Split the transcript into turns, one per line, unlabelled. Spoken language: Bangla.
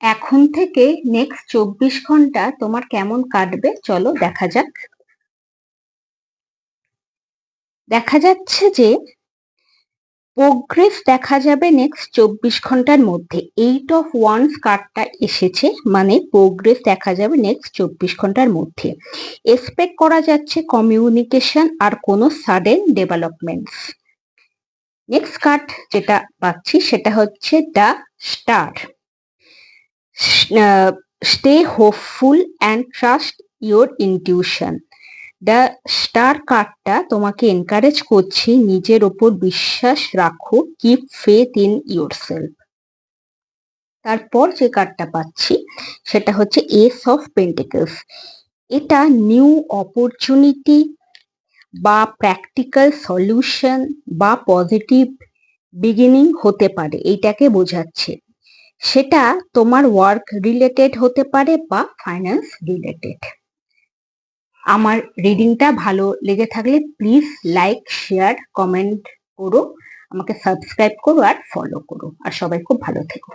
এখন থেকে নেক্সট 24 ঘন্টা তোমার কেমন কাটবে চলো দেখা যাক। দেখা যাচ্ছে যে প্রোগ্রেস দেখা যাবে নেক্সট 24 ঘন্টার মধ্যে। 8 অফ ওয়ান্স কার্ডটা এসেছে, মানে প্রোগ্রেস দেখা যাবে নেক্সট 24 ঘন্টার মধ্যে। এক্সপেক্ট করা যাচ্ছে কমিউনিকেশন আর কোনো সাডেন ডেভেলপমেন্টস। নেক্সট কার্ড যেটা পাচ্ছি সেটা হচ্ছে the star. Stay hopeful and trust your intuition. The star কার্ডটা তোমাকে এনকারেজ করছে নিজের ওপর বিশ্বাস রাখো, কিপ ফেথ ইন ইয়োরসেলফ। তারপর যে কার্ডটা পাচ্ছি সেটা হচ্ছে এস অফ পেন্টিকলস। এটা নিউ অপরচুনিটি বা প্র্যাকটিক্যাল সলিউশন বা পজিটিভ বিগিনিং হতে পারে, এইটাকে বোঝাচ্ছে। সেটা তোমার ওয়ার্ক রিলেটেড হতে পারে বা ফাইন্যান্স রিলেটেড। আমার রিডিংটা ভালো লেগে থাকলে প্লিজ লাইক, শেয়ার, কমেন্ট করো, আমাকে সাবস্ক্রাইব করো আর ফলো করো। আর সবাই খুব ভালো থেকো।